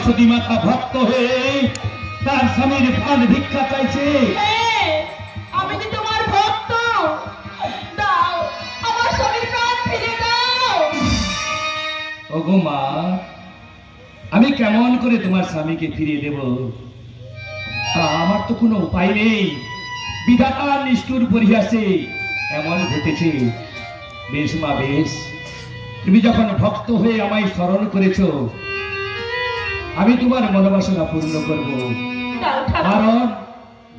সতী মাতা ভক্ত হয়ে তার স্বামীর প্রাণ ভিক্ষা চাইছে। আমি কি তোমার ভক্ত? দাও আমার স্বামীর প্রাণ ফিরে দাও। ওগো মা, আমি কেমন করে তোমার স্বামীকে ফিরিয়ে দেব? আমার তো কোনো উপায় নেই। বিধাতার নিষ্ঠুর পরিহাসে এমন ঘটেছে। বেশ মা বেশ, তুমি যখন ভক্ত হয়ে আমায় স্মরণ করেছো, আমি তোমার মনোবাসনা পূর্ণ করব। কারণ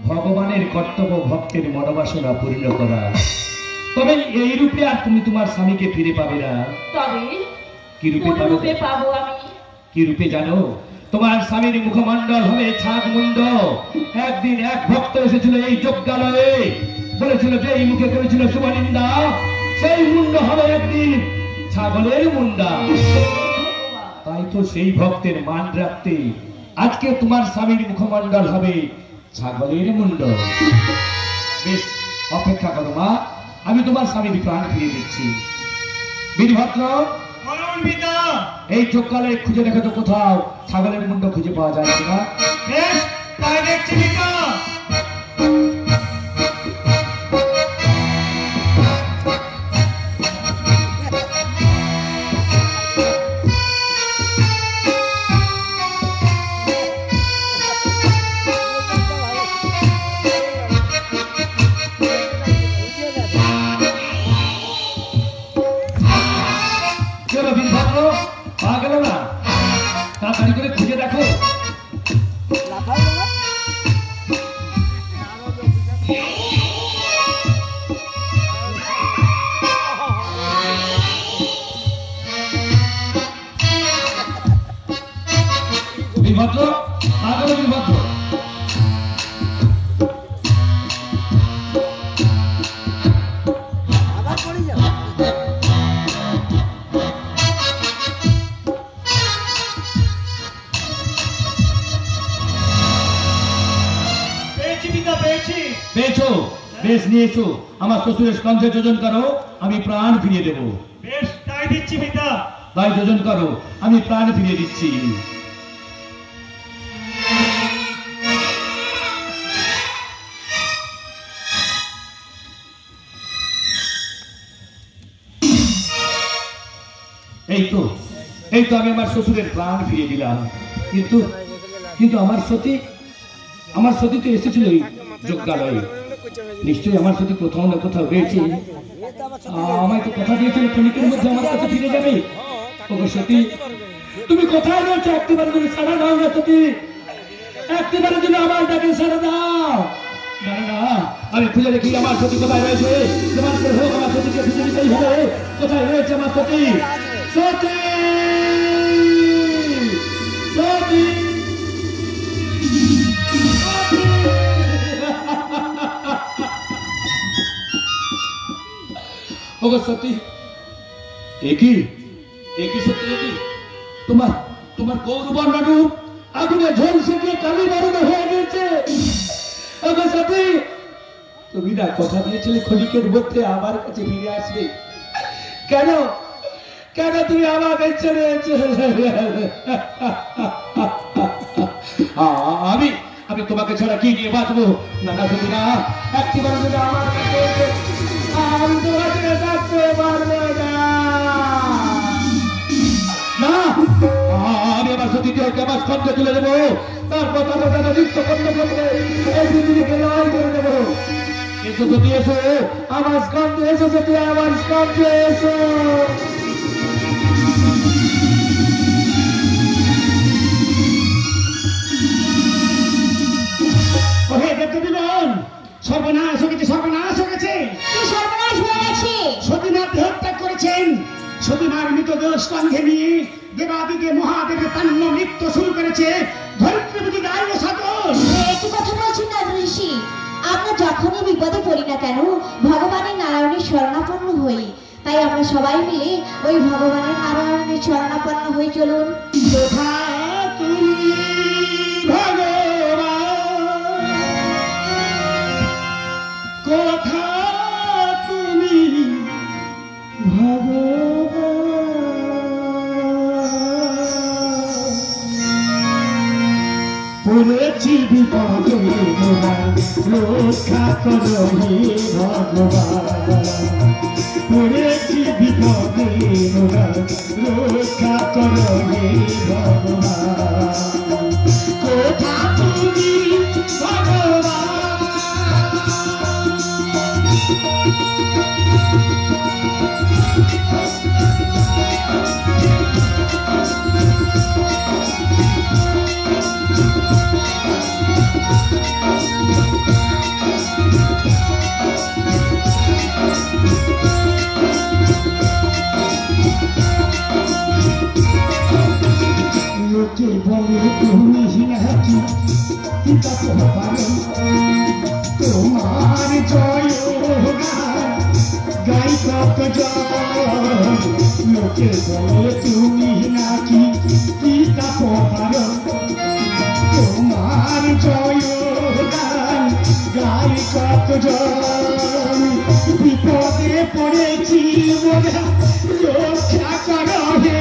ভগবানের কর্তব্য ভক্তের মনোবাসনা পূর্ণ করা। তবে এই রূপে আর তুমি তোমার স্বামীকে ফিরে পাবে না। তবে কি রূপে পাবো আমি? কি রূপে জানো? তোমার স্বামীর মুখমণ্ডল হবে ছাগ মুন্ড। একদিন এক ভক্ত এসেছিল এই যজ্ঞালয়ে, বলেছিল যে এই মুখে করেছিল শুভনিন্দা, সেই মুন্ড হবে একদিন ছাগলের মুন্ডা। তাই তো সেই ভক্তের মান রাখতে আজকে তোমার স্বামীর মুখমণ্ডল হবে ছাগলের মুন্ড। বেশ অপেক্ষা করো মা, আমি তোমার স্বামীর প্রাণ ফিরিয়ে দিচ্ছি। বীরভদ্র, এই চোখকালে খুঁজে দেখো তো কোথাও ছাগলের মুন্ড খুঁজে পাওয়া যায় কিনা। বেশ, তাই দেখছি পিতা। তাড়াতাড়ি করে খুঁজে দেখো। বিভদ্র, আগলে বিভদ্র। পেয়েছো? বেশ, নিয়েছো। আমার শ্বশুরের স্কন্ধে যোজন করো, আমি প্রাণ ফিরিয়ে দেবো। বেশ, তাই দিচ্ছি পিতা। তাই যোজন করো, আমি প্রাণ ফিরিয়ে দিচ্ছি। এই তো আমি আমার শ্বশুরের প্রাণ ফিরিয়ে দিলাম। কিন্তু আমার সতী তো এসেছিল এই যজ্ঞালয়ে। নিশ্চয়ই আমার সতী কোথাও না কোথাও রয়েছে। আমায় তো কথা দিয়েছিল ক্ষণিকের মধ্যে আমার কাছে ফিরে যাবে। ওগো সতী, তুমি কোথায় রয়েছো? একটিবারের জন্য সাড়া দাও না সতী, একটিবারের জন্য আমার ডাকে সাড়া দাও। না না, আমি খুঁজে দেখি আমার সতী কোথায় রয়েছে। তোমার করে হোক, আমার সতীকে খুঁজে দিতেই হবে। কোথায় রয়েছে আমার সতী? সতী, সতী, ওগো সতী, একই সত্যি সতী, তোমার গৌরবর্ণ রূপ আগুনে ঝলসে গিয়ে কালী বরণ হয়ে গেছে। ওগো সতী, তুমি না কথা দিয়েছিলে ক্ষণিকের মধ্যে আমার কাছে ফিরে আসবে। কেন তুমি আমাকে ছেড়ে আমি তোমাকে ছাড়া কি নিয়ে বাঁচবো? না না সতী না, একটিবার যদি আমার কাছে আমি তোমাকে থাকতে পারবো না। আমি আমার সতীকে আমার স্কন্ধে তুলে দেবো, তারপর তাদের নৃত্য করতে করতে এই পৃথিবীকে লড়াই করে দেবো। এসো সতী, এসো আমার স্কন্ধে, এসো সতী আমার স্কন্ধে এসো। সর্বনাশ হয়েছে, সর্বনাশ হয়েছে, সর্বনাশ হয়ে গেছে। সতীনাথ দেহত্যাগ করেছেন। সতীনার মৃতদেহ স্কন্ধে নিয়ে দেবাদিকে মহাদেবের তাণ্ড নৃত্য শুরু করেছে। ধরিত্রীপতি গাইব সাগর। একই কথা বলছেন না ঋষি, আমরা যখনই বিপদে পড়ি না কেন ভগবানের নারায়ণের শরণাপন্ন হই। তাই আমরা সবাই মিলে ওই ভগবানের নারায়ণের শরণাপন্ন হই। চলুন। কথা তুমি ভগবান, বিপদে মোরা রক্ষা করো হে ভগবান পড়েছি বিপদে মোরা রক্ষা করো হে ভগবান কোথা তুমি ভগবান লোকে বলে তুমি নাকি পিতা পারে তোমার জয় গাই কত জয় লোকে বলে তুমি নাকি পিতা পারে তোমার জয় গাই কত জয় বিপদে পড়েছি মোরা রক্ষা করো হে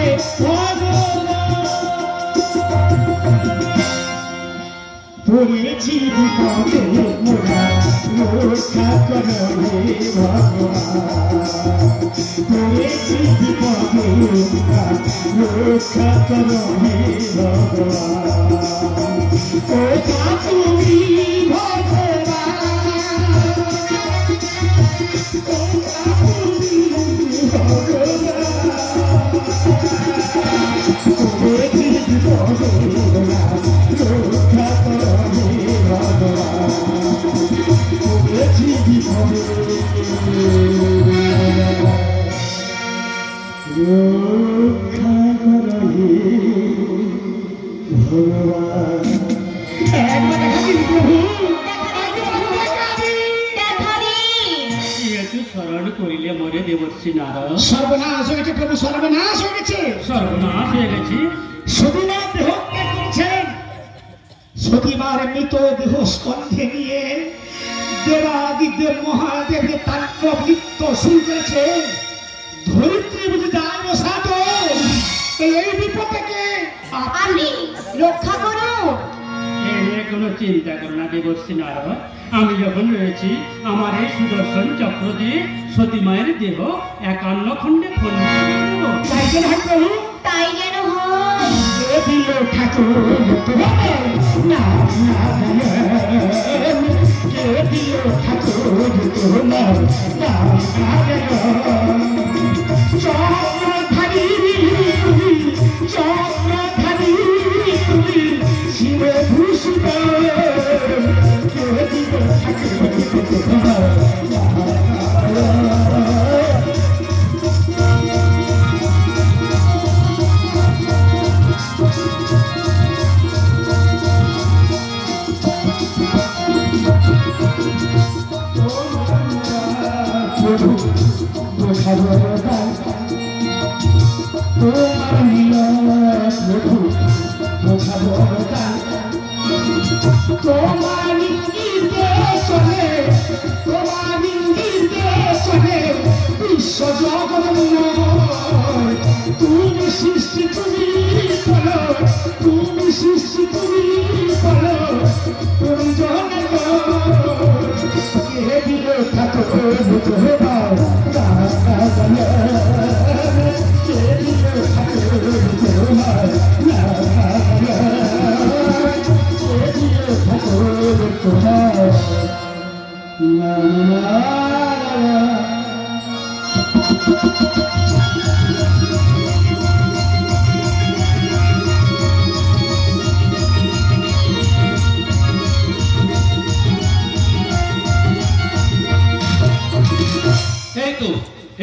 পড়েছি বিপদে মোরা রক্ষা করো হে ভগবান পড়েছি বিপদে মোরা রক্ষা করো হে ভগবান কোথা তুমি ভগবান কোথা তুমি ভগবান পড়েছি বিপদে মোরা রক্ষা করো হে ভগবান পড়েছি বিপদে রক্ষা করো হে ভগবান একবার খালি প্রভু স্মরণ করিলে মরে দেবর্ষি নারদ সর্বনাশ হয়ে গেছে প্রভু সর্বনাশ হয়ে গেছে সর্বনাশ হয়ে গেছি সতীমার দেহ ত্যাগ করেছেন সতীমার মৃত দেহ স্কন্ধে নিয়ে দেবাদিদেব মহাদেবের তাণ্ডব নৃত্য শুরু করেছে ধরিত্রী বুঝে যায় বসাত এই বিপদ থেকে আপনি রক্ষা করুন এ নিয়ে কোনো চিন্তা করো না দেবর্ষি নারদ আমি যখন রয়েছি আমার এই সুদর্শন চক্র দিয়ে সতী মায়ের দেহ 51 খণ্ডে খণ্ডিত করে দেব। তাই যেন হয় প্রভু তাই যেন হয় এ দিল ঠাকুর তোমার নাম কে দিল ঠাকুর তোমার নাম চক্রধারী চক্রধারী তুমি শিবে ভূষিত কে দিল ঠাকুর তোমার তোমার নীরব প্রভু বোঝাবো তোমার ইঙ্গিতে চলে তোমার ইঙ্গিতে চলে বিশ্ব জগন্ময় তুমি সৃষ্টি তুমি বলো তুমি সৃষ্টি তুমি বলো তুমি জগন্ময় কে দিল ঠাকুর তোমার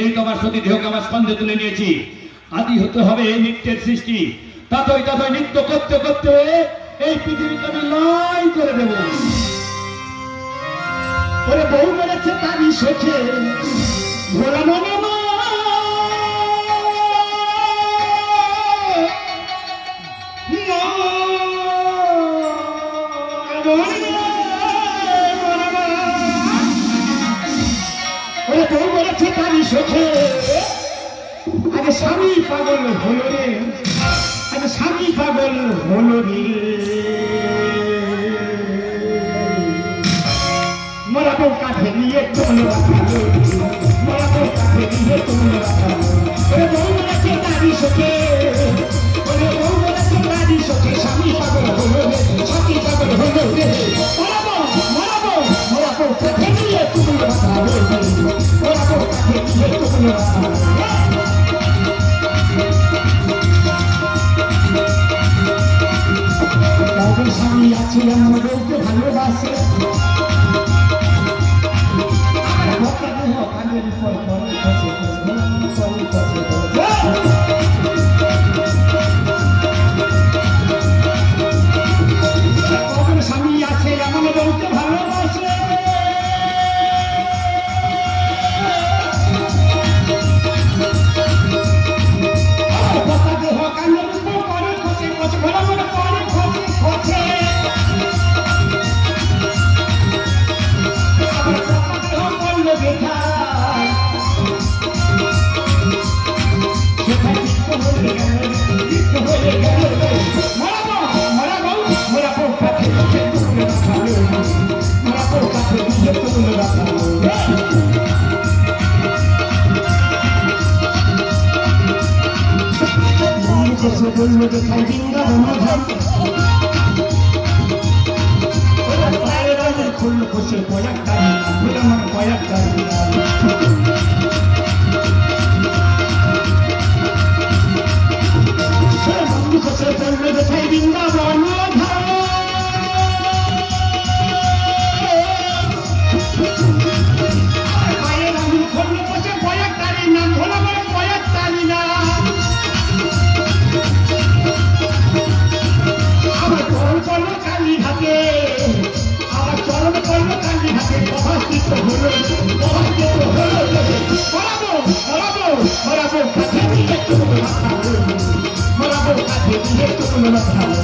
এই তো আমার সতী দেহকে আমার স্কন্ধে তুলে নিয়েছি আদি হতে হবে এই নৃত্যের সৃষ্টি ততই ততই নৃত্য করতে করতে এই পৃথিবীকে আমি লয় করে দেব ওরে বউ মেরেছে তারই শোকে ঘোরা মনে ওরে বউ মেরেছে তারই শোকে আগে স্বামী পাগল হলো রে আগে স্বামী পাগল হলো রে বউ কাঁধে নিয়ে তোমরা রাখালো, মরা বউ কাঁধে নিয়ে তোমরা রাখালো। ওরে বউ মরেছে তারই শোকে, ওরে বউ মরেছে তারই শোকে, স্বামী পাগল হলো রে, স্বামী পাগল হলো রে। মরা বউ কাঁধে নিয়ে তোমরা রাখালো, মরা বউ কাঁধে নিয়ে তোমরা রাখালো। স্বামী আছে আমার বউকে ভালোবাসে, স্বামী আছে আমার বউকে ভালোবাসে, দেহ কান্দের উপর করে খসে খসে ঘোরা মনে করে খসে খসে, দেহ করলো বেঠা বললো যে খাই ডিঙ্গা খুললো খুশি কয়েক টাকা আমার কয়েক টাকা বললো যে খাই ডিঙ্গা পায়ের আমি খুললো খুশি কয়েক টাকা না ভোলা আমার কয়েক টাকা না আমার চরণ করলো কালী হাতে, আমার চরণ করলো কালী হাতে, প্রভাষিত হলো মরাবো কাছে দিয়ে তুমি মাথালো, মরাবো কাছে দিয়ে তুমি মাথালো।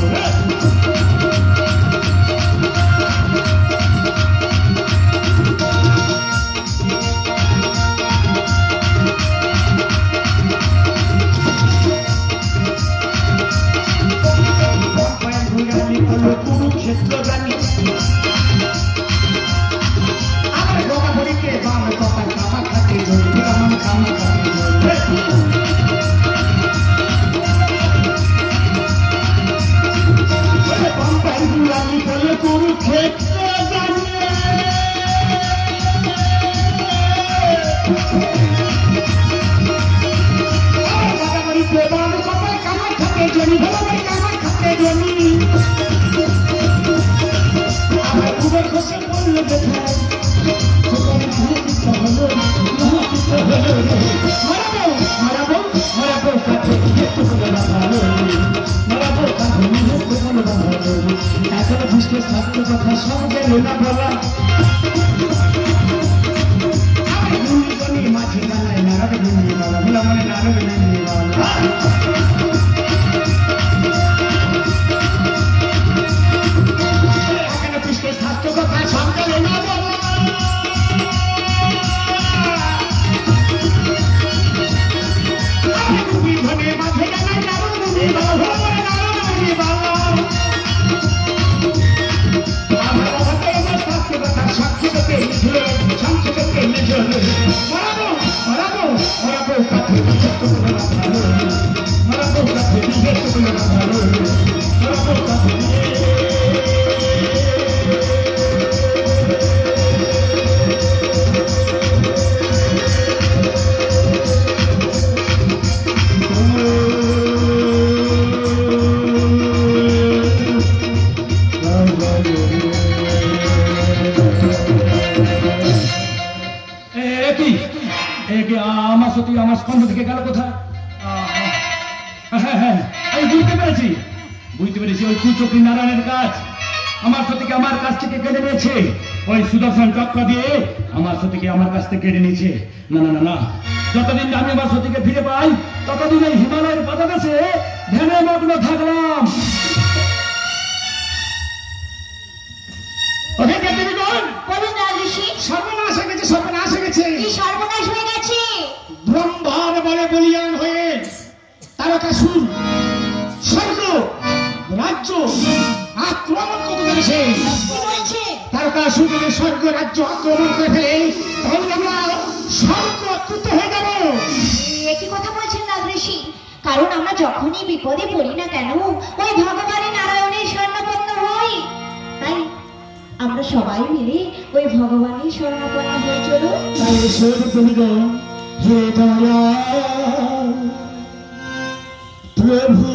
কুরুক্ষেত্র জানি আমার গোদাবরীকে বাম কথা খামা খাতে আমার খামা খাতে পম্পাই গুলামি বলে কুরুক্ষেত্র জানি গোদাবরীকে বাম কথা খামা খাতে জনি গোদাবরী খামা খাতে জনি আমার কুবের ঘোষে বললো দেখায় মরাবো কাছে এখনো বুঝতে ছাত্র কথা সব গেল না বলা মাঝে বানায় নারবে নিয়ে বলা বলা মানে নারবে নিয়ে বলা স্বাস্থ্য কথা সন্তানে না ধনে মাঝে স্বাস্থ্য কথা সাক্ষীতে সংক্ষেপে মরাবো কাছে মরাবো কাছে মরাবো কাছে আমার সত্যি আমার স্কন্ধ থেকে গেল কোথায়? হ্যাঁ আমি বুঝতে পেরেছি ওই কুচক্রী নারায়ণের কাজ আমার সত্যিকে আমার কাছ থেকে কেড়ে নিয়েছে, ওই সুদর্শন চক্র দিয়ে আমার সত্যিকে আমার কাছ থেকে কেড়ে নিয়েছে। না না না না, যতদিন আমি আমার সত্যিকে ফিরে পাই ততদিন এই হিমালয়ের পাদদেশে ধ্যানে মগ্ন থাকলাম। সর্বনাশ হয়ে গেছে, সর্বনাশ হয়ে গেছে। কি সর্বনাশ হয়ে গেছে? ব্রহ্মার বলে বলিয়ান হয়ে তারকাসুর স্বর্গ রাজ্য আক্রমণ করতে পেরেছে। তারকা শুধু স্বর্গ রাজ্য আক্রমণ করে ফেলে তাহলে আমরা স্বর্গচ্যুত হয়ে যাব। একই কথা বলছেন নাগ ঋষি, কারণ আমরা যখনই বিপদে পড়ি না কেন ওই ভগবানের নারায়ণের শরণাপন্ন হই। তাই আমরা সবাই মিলে ওই ভগবানের শরণাপন্ন হয়ে চলো। তাই ঈশ্বর বলিলেন, হে দয়া প্রভু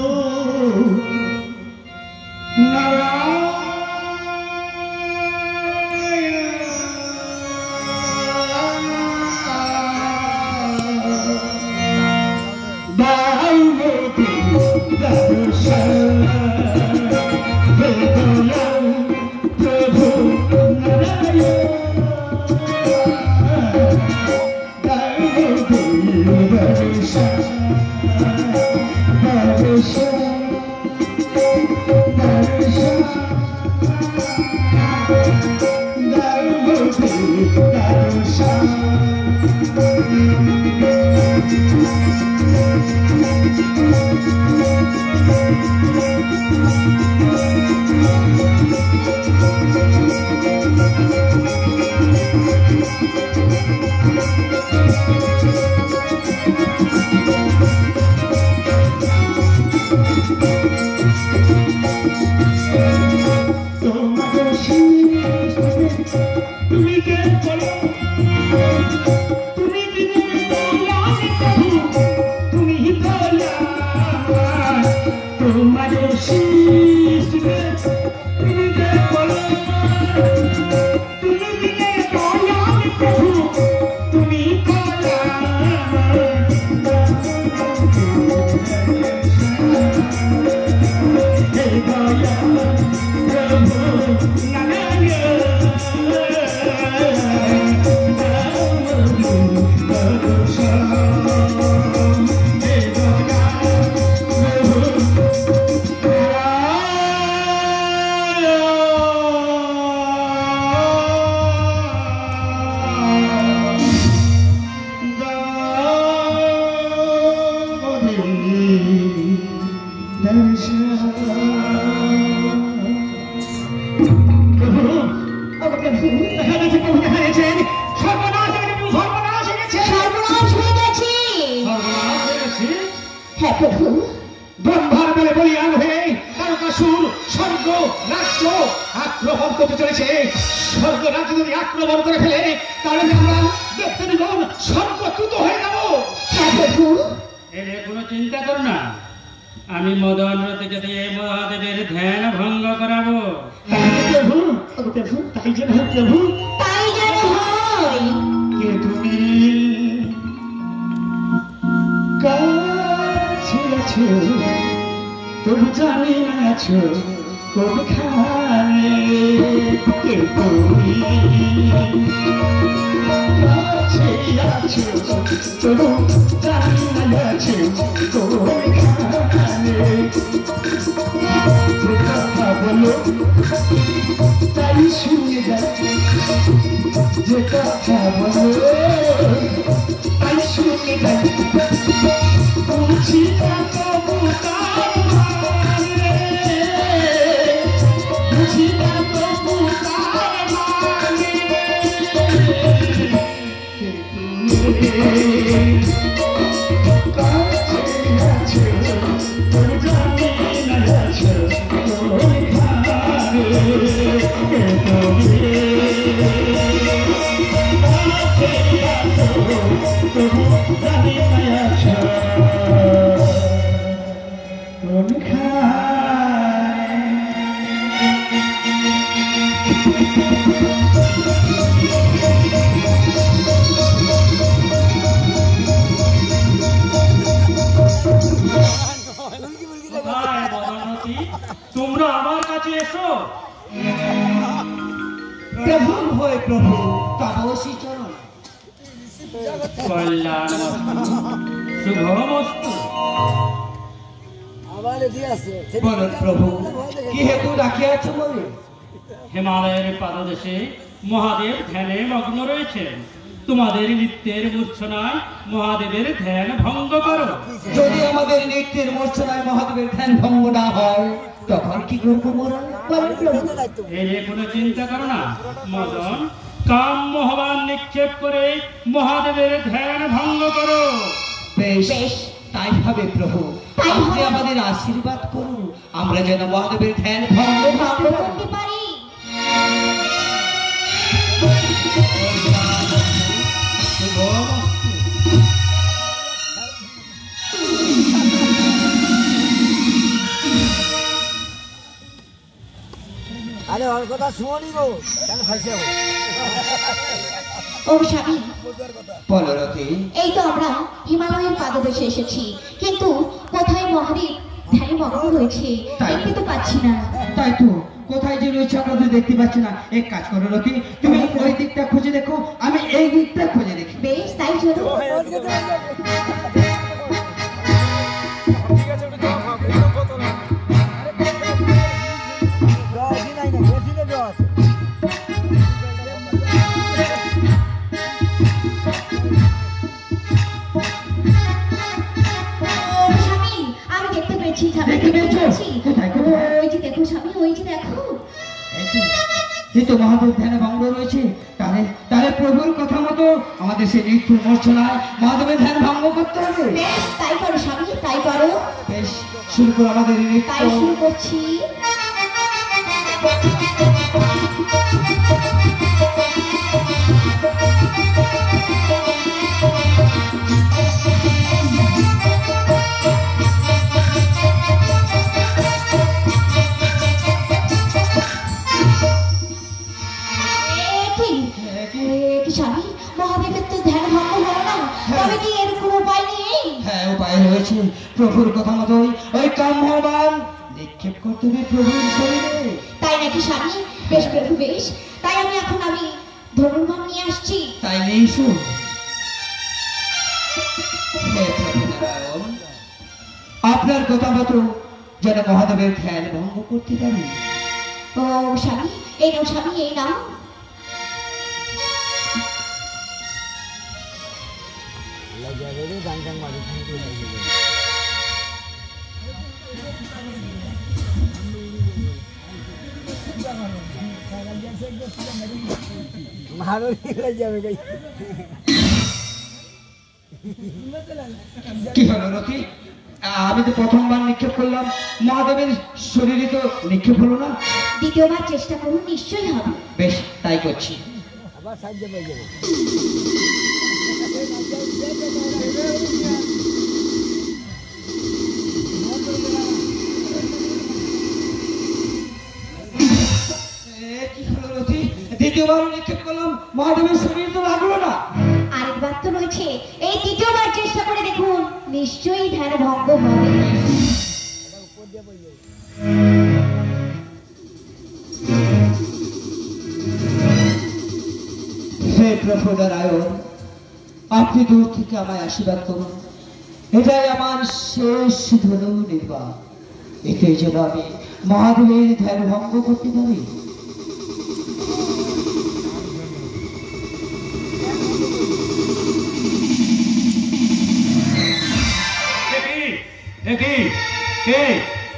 আমি মদন রথকে দিয়ে মহাদেবের ধ্যান ভঙ্গ করাবো। তাই যেন হয় প্রভু, তাই যেন হয়। কে তুমি কাছে আছো তবু জানি না আছো কোনখানে। কে তুমি কাছে আছো তবু জানি না আছো কোনখানে। যে কথা বলো তাই শুনে যাই, যে কথা বলো তাই শুনে যাই। বুঝি না তবু তার মানে, বুঝি না তবু তার মানে। কাছে আছো তবু জানি না আছো কোনখানে। তোমরা আমার কাছে এসো। প্রভু হয় প্রভু তবসি চরণ। কল্যাণমস্তু শুভমস্তু। বলো প্রভু, কি হেতু ডাকিয়াছ বলে? হিমালয়ের পাদদেশে মহাদেব ধ্যানে মগ্ন রয়েছেন। তোমাদের নৃত্যের মূর্ছনায় মহাদেবের ধ্যান ভঙ্গ করো। যদি আমাদের নৃত্যের মূর্ছনায় মহাদেবের ধ্যান ভঙ্গ না হয় তখন কি করবো মোরা? এর কোনো চিন্তা করো না মদন, কাম মহাবান নিক্ষেপ করে মহাদেবের ধ্যান ভঙ্গ করো। বেশ বেশ। তাই হবে প্রভু, তাই হবে। আপনি আমাদের আশীর্বাদ করুন, আমরা যেন মহাদেবের ধ্যান ভঙ্গ ভঙ্গ করতে করতে পারি। আরে ওর কথা শুনি গো, কেন ফাইছে গো? ও স্বামী, বলো রতি। এই তো আমরা হিমালয়ের পাদদেশে এসেছি, কিন্তু কোথায় মহাদেব ধ্যানে মগ্ন রয়েছে দেখতে তো পাচ্ছি না। তাই তো, কোথায় যে রয়েছে আমরা তো দেখতে পাচ্ছি না। এক কাজ করো রতি, তুমি ওই দিকটা খুঁজে দেখো, আমি এই দিকটা খুঁজে দেখি। বেশ, তাই চলো। ও স্বামী, আমি দেখতে পেয়েছি, স্বামী, দেখতে পেয়েছো? পেয়েছি। কোথায়, কোথায়? ওই যে দেখো স্বামী, ওই যে দেখো। এই তো মহাদেব ধ্যানে ভঙ্গ রয়েছে। তাহলে তাহলে প্রভুর কথা মতো আমাদের সেই নৃত্য মূর্ছনায় মহাদেবের ধ্যান ভঙ্গ করতে হবে। বেশ, তাই করো স্বামী, তাই করো। বেশ, শুরু করো আমাদের এই নৃত্য। তাই শুরু করছি। স্বামী, মহাদেবের তো ধ্যান ভঙ্গ হলো না, তবে কি এর কোনো উপায় নেই? হ্যাঁ, উপায় রয়েছে। প্রভুর কথা মতোই ওই কাম্যবান নিক্ষেপ করতে হবে প্রভুর শরীরে। তাই নাকি স্বামী? বেশ প্রভু, বেশ। তাই আমি ধনুর্বাণ নিয়ে আসছি। তাই নেই শুন। হে প্রভু নারায়ণ, আপনার কথা মতো যেন মহাদেবের ধ্যান ভঙ্গ করতে পারি। ও স্বামী, এই নাও স্বামী, এই নাও। কি হলো রকি? আমি তো প্রথমবার নিক্ষেপ করলাম, মহাদেবের শরীরে তো নিক্ষেপ হলো না। দ্বিতীয়বার চেষ্টা করুন, নিশ্চয়ই হবে। বেশ, তাই করছি। আবার সাহায্য পেয়ে যাবে। কি হলো রকি? দ্বিতীয়বার নিক্ষেপ করলাম, মহাদেবের শরীর তো লাগলো না। আরেকবার তো রয়েছে, এই তৃতীয়বার চেষ্টা করে দেখুন, নিশ্চয়ই ধ্যান ভঙ্গ হবে। উপর দিয়ে পেয়ে যাবে। হে প্রভু নারায়ণ, আপনি দূর থেকে আমায় আশীর্বাদ করুন। এটাই আমার শেষ ধনু নির্বাণ। এতে যেন আমি মহাদেবের ধ্যান ভঙ্গ করতে পারি।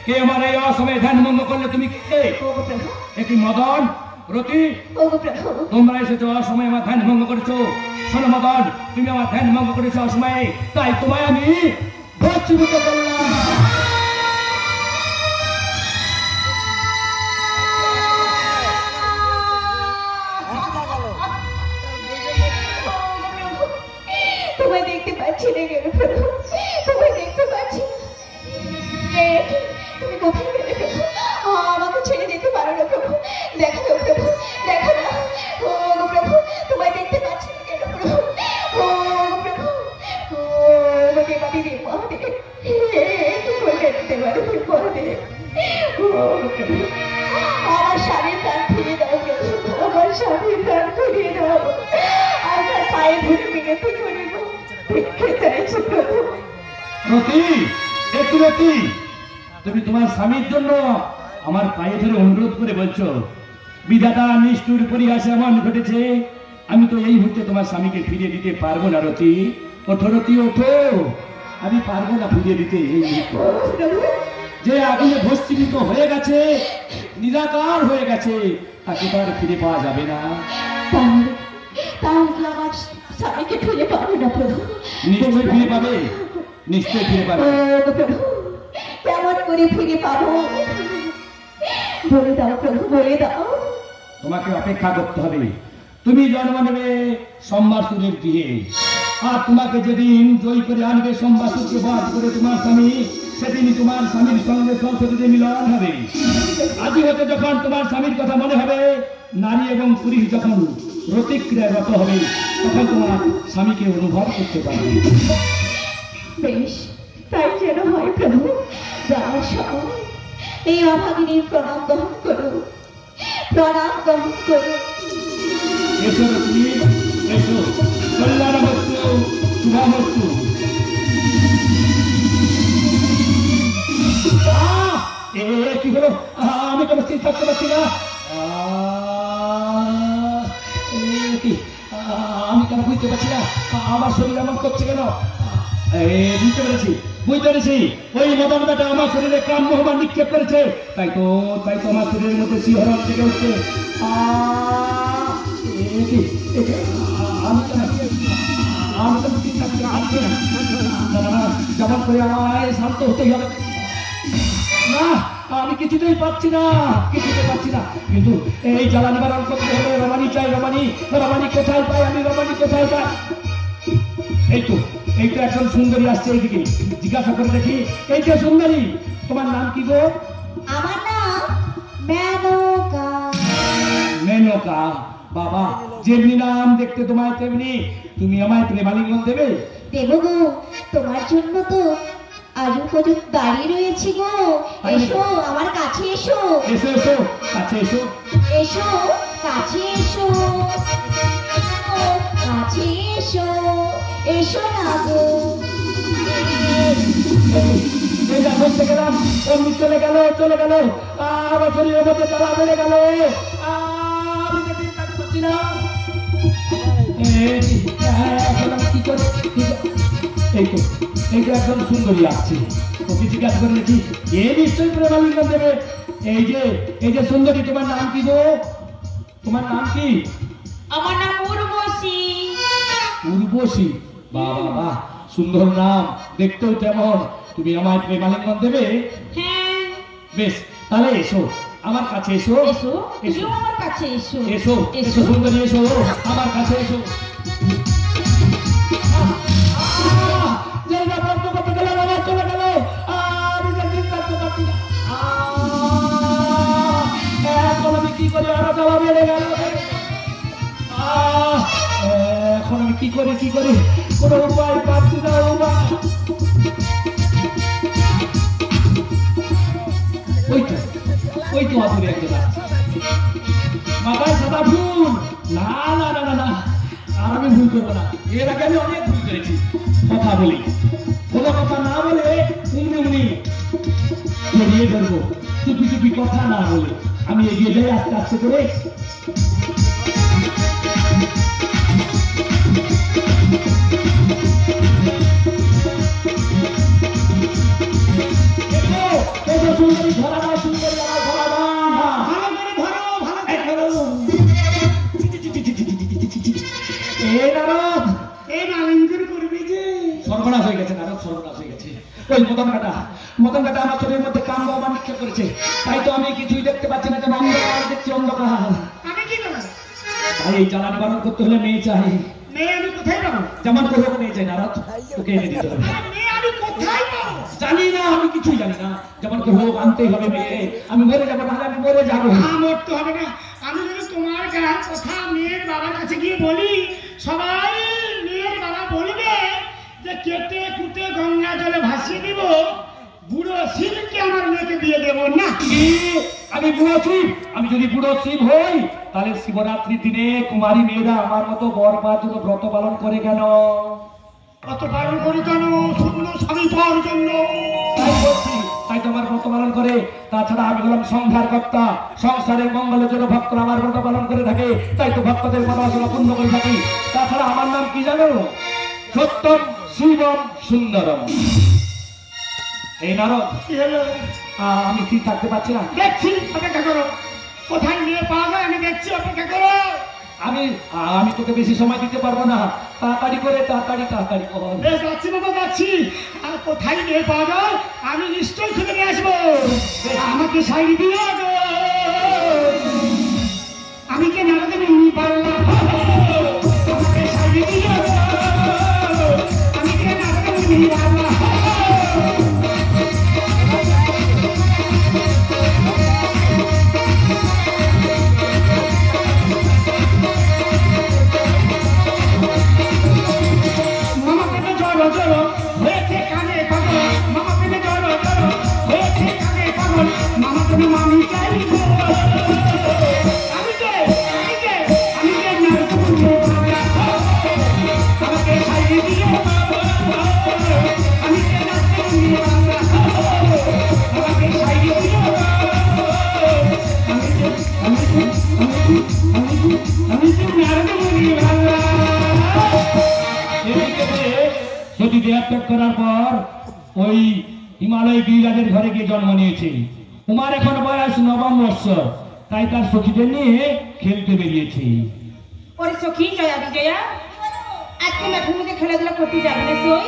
কে আমার এই অসময়ে ধ্যান ভঙ্গ করলে? তুমি কে? ওগো প্রভু, একই মদন, রতি, ওগো প্রভু, তোমরা এসেছো অসময়ে আমার ধ্যান ভঙ্গ করেছো। শোনো মদন, তুমি আমার ধ্যান ভঙ্গ করেছো অসময়ে, তাই তোমায় আমি ভস্মীভূত করলাম। তোমায় দেখতে পাচ্ছি না কেন প্রভু? তোমায় দেখতে পাচ্ছি না। তুমি কোথায় গেলে প্রভু? আমাকে ছেড়ে যেতে পারো না প্রভু। দেখো না প্রভু, দেখো না। ও প্রভু, তোমায় দেখতে পাচ্ছি না কেন প্রভু? ও প্রভু, ও দেবাদেব মহাদেব, কি করলেন দেবাদেব মহাদেব? ও প্রভু, আমার স্বামীর প্রাণ ফিরিয়ে দাও প্রভু, আমার স্বামীর প্রাণ ফিরিয়ে দাও। আমার পায়ে ধরে মিনতি করিব, ভিক্ষে চাইছি প্রভু। রতি, একটু রতি, তুমি তোমার স্বামীর জন্য আমার পায়ে ধরে অনুরোধ করে বলছো, বিধাতা নিষ্ঠুর পরিহাসে এমন ঘটেছে, আমি তো এই মুহূর্তে তোমার স্বামীকে ফিরিয়ে দিতে পারবো না রতি। ওঠো রতি, ওঠো। আমি পারবো না ফিরিয়ে দিতে এই মুহূর্তে। যে আগুনে ভস্মীভূত হয়ে গেছে, নিরাকার হয়ে গেছে, তাকে তো আর ফিরে পাওয়া যাবে না। তাহলে আমার স্বামীকে ফিরে পাবো না প্রভু? নিশ্চয়ই ফিরে পাবে, নিশ্চয়ই ফিরে পাবে। প্রভু কেমন করে ফিরে পাবো বলে দাও প্রভু, বলে দাও। তোমাকে অপেক্ষা করতে হবে। তুমি জন্ম নেবে সম্বাসুরের গৃহে, আর তোমাকে যেদিন জয় করে আনবে সম্বাসুরকে বাদ করে তোমার স্বামী, সেদিন তোমার স্বামীর সঙ্গে সংসদে মিলন হবে। আজি হতে যখন তোমার স্বামীর কথা মনে হবে, নারী এবং পুরুষ যখন প্রতিক্রিয়ায় রত হবে, তখন তোমার স্বামীকে অনুভব করতে পারবে। বেশ, তাই যেন হয় প্রভু। যাওয়ার সময় এই অভাগিনীর প্রণাম গ্রহণ করো, প্রণাম গ্রহণ করো। এসো রশ্মি, এসো। কল্যাণমস্তু, শুভমস্তু। কি হলো? আমি কোনো স্থির থাকতে পারছি না। আমি কেন বুঝতে পারছি না? আমার শরীর এমন করছে কেন? বুঝতে পেরেছি, বুঝতে পেরেছি। ওই মদন বেটা আমার শরীরে কাম মোহমান নিক্ষেপ করেছে, তাই তো আমার শরীরের মধ্যে শিহরণ জেগে উঠছে। আমি তো ঠিক থাকতে পারছি না। যেমন করে আমায় শান্ত হতেই হবে। না, আমি কিছুতেই পাচ্ছি না, কিছুতে পাচ্ছি না। কিন্তু এই জ্বালা নিবারণ করতে হলে রমানি চাই। রমানি, রমানি কোথায় পাই আমি? রমানি কোথায় পাই? এই তো একজন সুন্দরী আসছে এইদিকে। জিজ্ঞাসা করে দেখি, এই যে সুন্দরী, তোমার নাম কি গো? আমার নাম মেনকা। মেনকা? বাবা, যেমনি নাম দেখতে তোমায় তেমনি। তুমি আমায় প্রেমালিঙ্গন দেবে? দেব গো, তোমার জন্য তো আজ পর্যন্ত দাঁড়িয়ে রয়েছি গো। এসো আমার কাছে, এসো। এসো এসো, কাছে এসো। এসো কাছে, এসো কাছে, এসো। এসো না গো। বলতে গেলাম অমনি চলে গেল, চলে গেল। আমার শরীরের মধ্যে তারা বেড়ে গেল। আমি দেখতে পাচ্ছি না। কি করে? এই তো একজন সুন্দরী আসছে। ওকে জিজ্ঞাসা করে দেখি, এ নিশ্চয়ই প্রেমালিঙ্গন দেবে। এই যে সুন্দরী, তোমার নাম কি গো? তোমার নাম কি? আমার নাম উর্বশী। উর্বশী? বাবা, বাহ, সুন্দর নাম, দেখতেও তেমন। তুমি আমার প্রেমালিঙ্গন দেবে? হ্যাঁ। বেশ, তাহলে এসো আমার কাছে, এসো। এসো, এসো আমার কাছে, এসো। এসো এসো সুন্দরী, এসো আমার কাছে, এসো। চলে গেল। আমি দেখতে পাচ্ছি না। এখন আমি কি করি? আরো জ্বালা বেড়ে গেল। এখন আমি কি করি? কোনো উপায় পাচ্ছি না। ওই তো আসলে একজন মাথায় সাদা ফুল। না না না না না, আর আমি ভুল করবো না। এর আগে আমি অনেক ভুল করেছি। কথা বলি, কোনো কথা না বলে উমনি জড়িয়ে ধরবো। চুপি কথা না বলে আমি এগিয়ে যাই আস্তে আস্তে করে। সুন্দরী ধরা না, সুন্দরী আমার ধরা না। সর্বনাশ হয়ে গেছে নারদ, সর্বনাশ হয়ে গেছে। ওই মদন কাটা আমার শরীরের মধ্যে কাম বাবা নিক্ষেপ করেছে, তাই তো আমি কিছুই দেখতে পাচ্ছি না। যেন অন্ধকার দেখছি, অন্ধকার। তাই এই জ্বালা নিবারণ করতে হলে মেয়ে চাই। আমি কোথায় পাবো? যেমন করে মেয়ে চাই নারদ, তোকে এনে দিতে হবে। জানি না, আমি কিছুই জানি না। যেমন করে হোক আনতেই হবে মেয়ে। আমি মরে যাবো, তাহলে আমি মরে যাবো। মরতে হবে না। আমি যদি তোমার গায়ের কথা মেয়ের বাবার কাছে গিয়ে বলি, সবাই মেয়ের বাবা বলবে যে কেটে কুটে গঙ্গা জলে ভাসিয়ে দিব, বুড়ো শিবকে আমার মেয়েকে দিয়ে দেবো না। আমি বুড়ো শিব? আমি যদি বুড়ো শিব হই, তাহলে শিবরাত্রির দিনে কুমারী মেয়েরা আমার মতো বর পাওয়ার জন্য ব্রত পালন করে কেন? কত পালন করি কেন? শূন্য স্বামী পাওয়ার জন্য। তাই বলছি, তাই তো আমার ব্রত পালন করে। তাছাড়া আমি হলাম সংসার কর্তা, সংসারের মঙ্গলের জন্য ভক্তরা আমার ব্রত পালন করে থাকে, তাই তো ভক্তদের মনোবাসনা পূর্ণ করে থাকি। তাছাড়া আমার নাম কি জানো? সত্যম শিবম সুন্দরম। এই নারদ, কি হলো? আমি ঠিক থাকতে পারছি না। দেখছি, অপেক্ষা করো। কোথায় নিয়ে পাওয়া যায় আমি দেখছি, অপেক্ষা করো। আমি তোকে বেশি সময় দিতে পারবো না, তাড়াতাড়ি করে তাড়াতাড়ি কর। বেশ, যাচ্ছি বাবা, যাচ্ছি। আর কোথায় নিয়ে পাওয়া যায় আমি নিশ্চয়ই খুঁজে নিয়ে আসবো। আমাকে সাইড দিও গো। আমি কে নারদে মুনি পারলাম, আমাকে সাইড দিও গো। আমি কে নারদে মুনি পারলাম। ত্যাগ করার পর ওই হিমালয় গিরিরাজের ঘরে গিয়ে জন্ম নিয়েছে। উমার এখন বয়স 9 বৎসর, তাই তার সখীদের নিয়ে খেলতে বেরিয়েছে। ওরে সখী জয়া বিজয়া, আজকে মাঠের মধ্যে খেলাধুলা করতে যাবে না সই?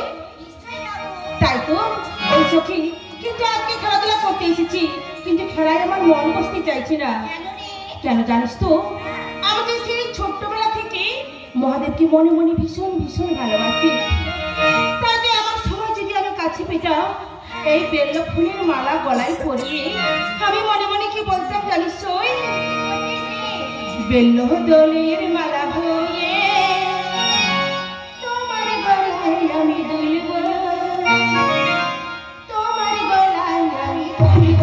তাই তো ওই সখী, কিন্তু আজকে খেলাধুলা করতে এসেছি, কিন্তু খেলায় আমার মন বসতে চাইছে না। কেন জানিস তো? আমাদের সেই ছোট্টবেলা থেকে মহাদেবকে মনে মনে ভীষণ ভীষণ ভালোবাসি। তাতে আমার সময় যদি আমি কাছে পেতাম, এই বেল্ল ফুলের মালা গলায় পরিয়ে আমি মনে মনে কি বলতাম জানিস সই? বেল্ল দলের মালা হয়ে তোমার গলায় আমি দুলব, তোমার গলায় আমি দুলব।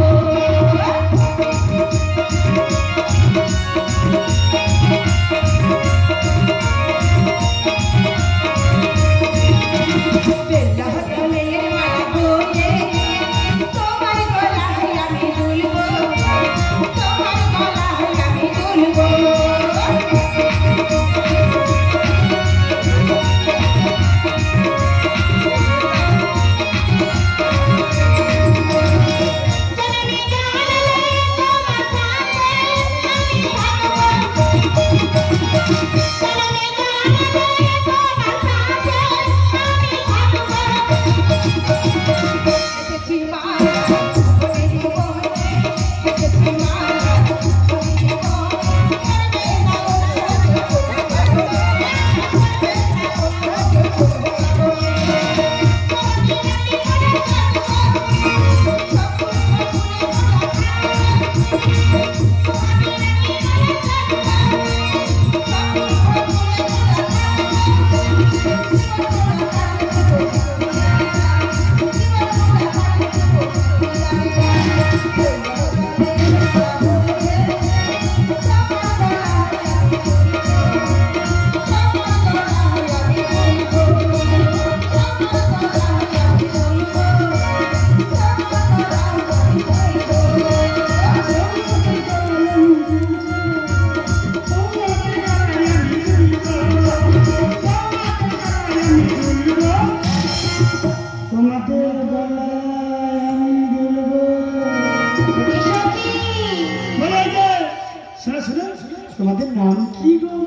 তোমাদের নাম কি গো?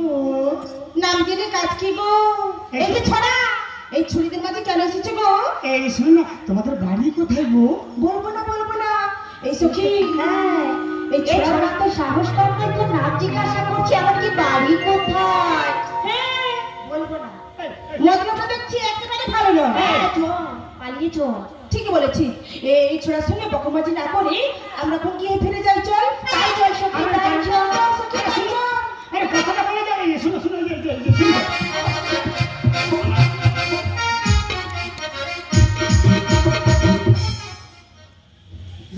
নাম জেনে কাজ কি গো? এই যে ছড়া, এই ছুরিদের মাঝে কেন এসেছো গো? এই শোনো না, তোমাদের বাড়ি কোথায় গো? বলবো না। এই সখী, হ্যাঁ, এই ছোড়া তো সাহস করতে তো নাম জিজ্ঞাসা করছি, আমার কি বাড়ি কোথায়? হ্যাঁ বলবো না। মজনুটা দেখছি একেবারে ভালো নয়। হ্যাঁ, চল, পালিয়ে চল। ঠিকই বলেছিস। এই ছোড়ার সঙ্গে বকমাজি না করে আমরা কোন গিয়ে ফিরে যাই, চল। তাই চল সখী, তাই চল। চল সখী, তাই চল। আরে কথাটা বলে যাও, শোনো শোনো,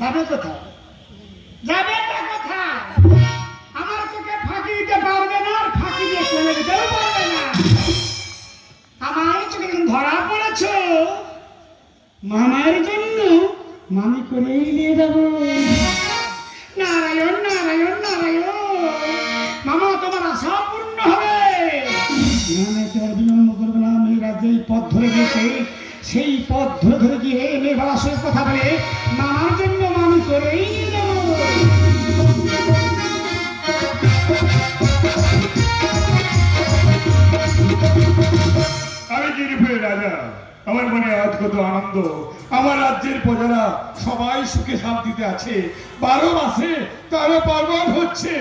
যাবে কোথায়? যাবে কোথায়? আমার চোখে ফাঁকি দিতে পারবে না, আর ফাঁকি দিয়ে চলে যেতেও পারবে না। আমার চোখে ধরা পড়েছ, মামার জন্য মামি করেই নিয়ে যাবো। নারায়ণ নারায়ণ নারায়ণ, মামা তোমার আশা পূর্ণ হবে। না তোমার বিলম্ব করবো না, আমি রাজ্যে এই পথ ধরে গেছে, সেই পথ ধরে ধরে গিয়ে মেয়ের সঙ্গে কথা বলে মামার জন্য মামি করেই নিয়ে যাবো। আমি গিরিপুরের রাজা, আমার মনে আজ কত আনন্দ। আমার রাজ্যের প্রজারা সবাই সুখে শান্তিতে আছে, 12 মাসে 13 পার্বণ হচ্ছে।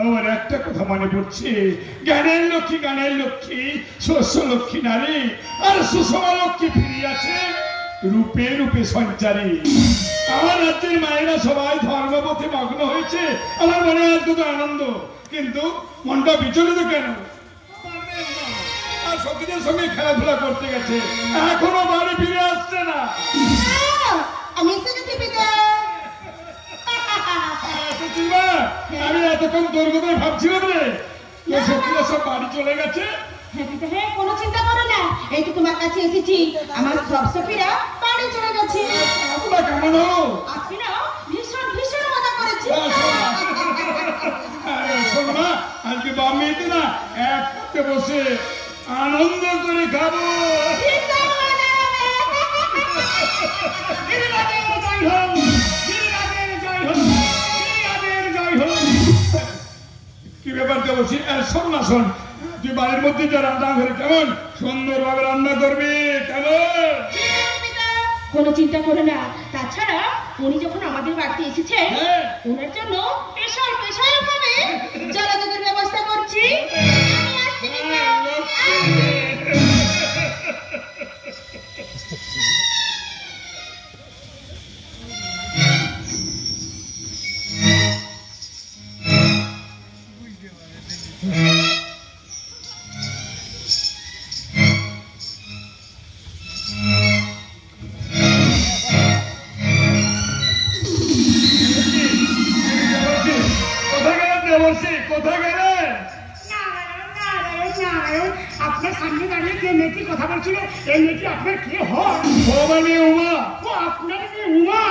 আমার একটা কথা মনে পড়ছে, জ্ঞানের লক্ষ্মী শস্য লক্ষ্মী নারী আর সুষমা লক্ষ্মী ফিরিয়াছে রূপে রূপে সঞ্চারী। আমার রাজ্যের মায়েরা সবাই ধর্মপথে মগ্ন হয়েছে, আমার মনে আজ কত আনন্দ। কিন্তু মনটা বিচলিত কেন? আর সখীদের সঙ্গে খেলাধুলা করতে গেছে, এখনো বাড়ি ফিরে আসছে না। আমি এসে গেছি পিতা। আমি এতক্ষণ তোর কথা ভাবছিলাম রে, সখীরা সব বাড়ি চলে গেছে। হ্যাঁ, কোনো চিন্তা করো না, এই তো তোমার কাছে এসেছি। আমার সব সখীরা বাড়ি চলে গেছে। তোমরা কেমন হো? আজকে না ভীষণ ভীষণ মজা করেছি। শোন মা, আজকে বাম মেয়েতে না এক হাতে বসে আনন্দ করে খাবো। কি ব্যাপার দেবছি? শোন না, শোন, তুই বাড়ির মধ্যে যা রান্না ঘরে কেমন সুন্দর ভাবে রান্না করবি, কেমন? কোনো চিন্তা করো না। তাছাড়া উনি যখন আমাদের বাড়িতে এসেছেন, হ্যাঁ। ওনার জন্য স্পেশাল স্পেশাল ভাবে জলযোগের ব্যবস্থা করছি। আমি আসছি পিতা। কোথায় গেলেন? আপনার সামনে দাঁড়িয়ে যে মেয়েটি কথা বলছিল, এই মেয়েটি আপনার কে হয়? ও আমার মেয়ে উমা। ও আপনার মেয়ে উমা?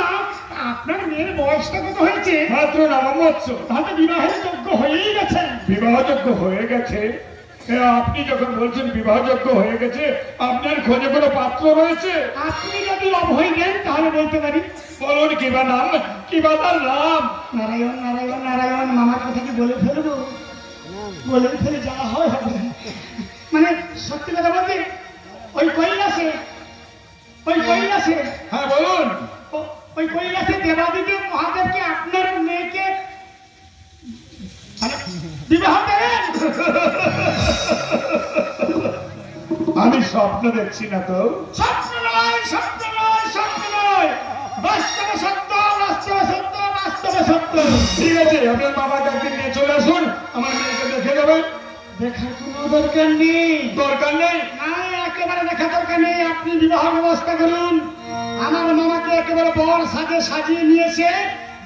আপনার মেয়ের বয়সটা কত হয়েছে? মাত্র নবমোৎসব। তাহলে বিবাহের যোগ্য হয়েই গেছে। বিবাহযোগ্য হয়ে গেছে? আপনি যখন বলছেন বিবাহযোগ্য হয়ে গেছে, আপনার খোঁজে কোনো পাত্র রয়েছে? আপনি যদি অভয় নেন তাহলে বলতে পারি। বলুন কিবা নাম, কিবা তার নাম? নারায়ণ নারায়ণ নারায়ণ, মামার কথা কি বলে ফেলবো? বলে ফেলে যা হয় হবে। মানে সত্যি কথা বলতে ওই কৈলাসে হ্যাঁ বলুন। ওই কৈলাসে দেবাদিদেব মহাদেবকে আপনার মেয়েকে বিবাহ দেবেন। আমি স্বপ্ন দেখছি না তো? স্বপ্ন নয়, স্বপ্ন নয়, স্বপ্ন নয়, বাস্তবে সত্য, বাস্তবে সত্য, বাস্তবে সত্য। ঠিক আছে, আপনার বাবাকে একদিন নিয়ে চলে আসুন, আমার মেয়েকে দেখে যাবেন। দেখার কোনো দরকার নেই। দরকার নেই? না, একেবারে দেখা দরকার নেই। আপনি বিবাহ ব্যবস্থা করুন, আমার মামাকে একেবারে বর সাজে সাজিয়ে নিয়েছে,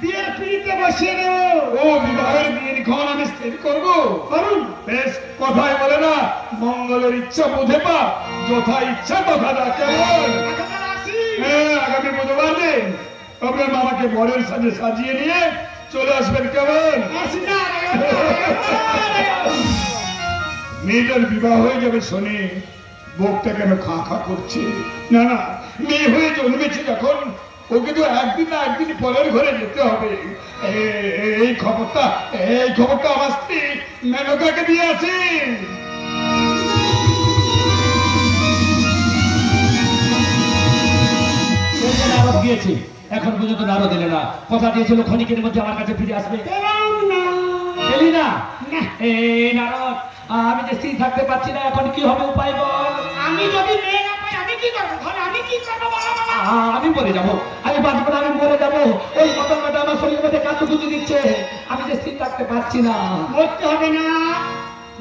বিয়ের পিড়িতে বসিয়ে দেব। ও বিবাহের দিনক্ষণ আমি স্থির করবো? করুন। বেশ, কথাই বলে না, মঙ্গলের ইচ্ছা বোধে পা, যথা ইচ্ছা তথা ডাকে। একেবারে আসি। হ্যাঁ, আগামী বুধবার দিন আপনার মামাকে বরের সাজে সাজিয়ে নিয়ে চলে আসবেন, কেমন? আসি না, নারায়ণ। মেয়েটার বিবাহ হয়ে যাবে শুনে বুকটা কেন খা খা করছে? না না, মেয়ে হয়ে জন্মেছে যখন, ওকে তো একদিন না একদিন পরের ঘরে যেতে হবে। এই খবরটা আমার স্ত্রী মেনকাকে দিয়ে আসি। নারদ গিয়েছে, এখন পর্যন্ত নারদ এলে না। কথা দিয়েছিল ক্ষণিকের মধ্যে আমার কাছে ফিরে আসবে। এলি না? এই নারদ, আমি যে স্ত্রী থাকতে পারছি না, এখন কি হবে উপায় বল? আমি যদি মেয়ে না পাই আমি কি করবো? তাহলে আমি কি করবো বলো বাবা? আমি মরে যাবো, আমি বাঁচবো না, আমি মরে যাবো। ওই পতঙ্গটা আমার শরীরের মধ্যে কাঁদতে গুঁজে দিচ্ছে, আমি যে স্থির থাকতে পারছি না। মরতে হবে না,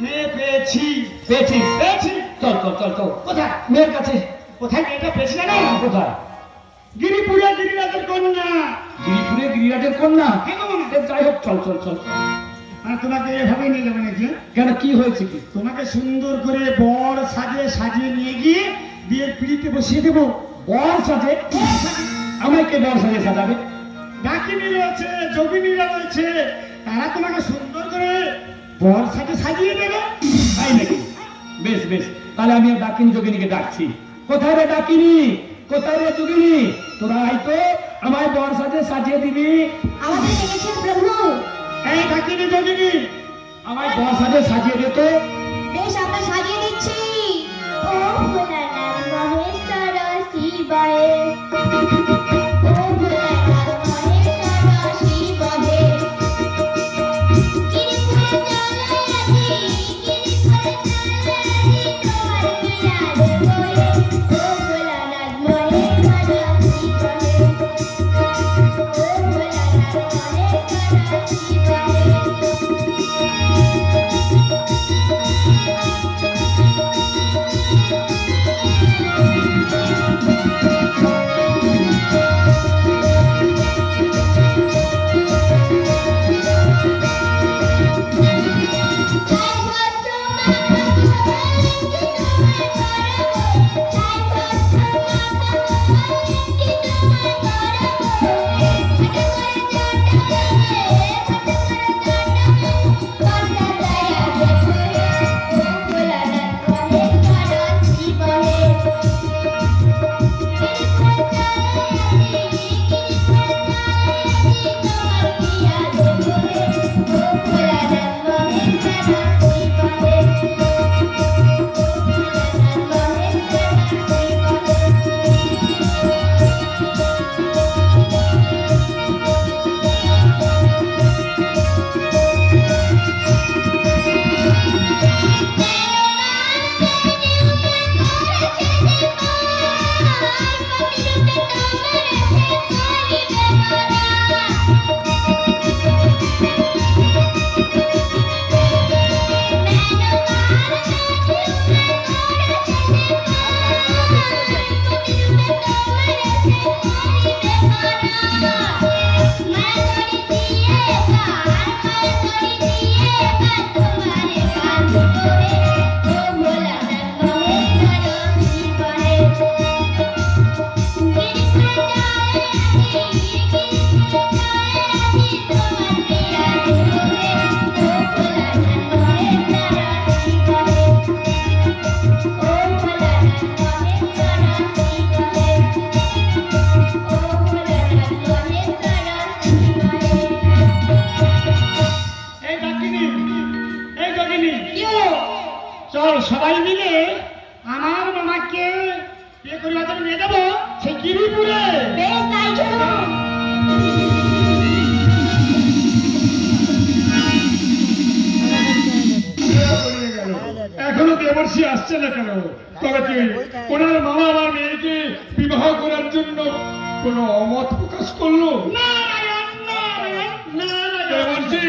মেয়ে পেয়েছি। পেয়েছিস? পেয়েছি। চল চল চল চল। কোথায়? মেয়ের কাছে। কোথায় মেয়েটা পেয়েছি না? কোথায়? গিরিপুরে গিরিরাজের কন্যা। গিরিপুরে গিরিরাজের কন্যা? হ্যাঁ গো মামা। যাই হোক, চল চল চল। আর তোমাকে এভাবে নিয়ে যাবে নাকি? কেন, কি হয়েছে কি? তোমাকে সুন্দর করে বর সাজিয়ে সাজিয়ে নিয়ে গিয়ে বিয়ের পিড়িতে বসিয়ে দেবো। বর সাজে? আমাকে বর সাজে সাজাবে? ডাকিনী রয়েছে, যোগিনীরা রয়েছে, তারা তোমাকে সুন্দর করে বর সাথে সাজিয়ে দেবে। তাই নাকি? বেশ বেশ, তাহলে আমি ডাকিনী যোগিনীকে ডাকছি। কোথায় রে ডাকিনী, কোথায় রে যোগিনী, তোরা হয়তো আমায় বর সাজে সাজিয়ে দিবি। আমাদের ডেকেছেন প্রভু। এই ডাকিনী যোগিনী, আমায় বর সাজে সাজিয়ে দে তো। বেশ, আমরা সাজিয়ে দিচ্ছি। ও ভোলানাথ মহেশ্বর শিবায়, ও ভোলানাথ মহেশ্বর শিবায়, চল সবাই মিলে আমার মামাকে বিয়ে করিবার জন্য নিয়ে যাবো সেই গিরিপুরে। বেশ, তাই চলুন। এখনো দেবর্ষি আসছে না কেন? তবে কি ওনার মামা আমার মেয়েকে বিবাহ করার জন্য কোন অমত প্রকাশ করলো? দেবর্ষি,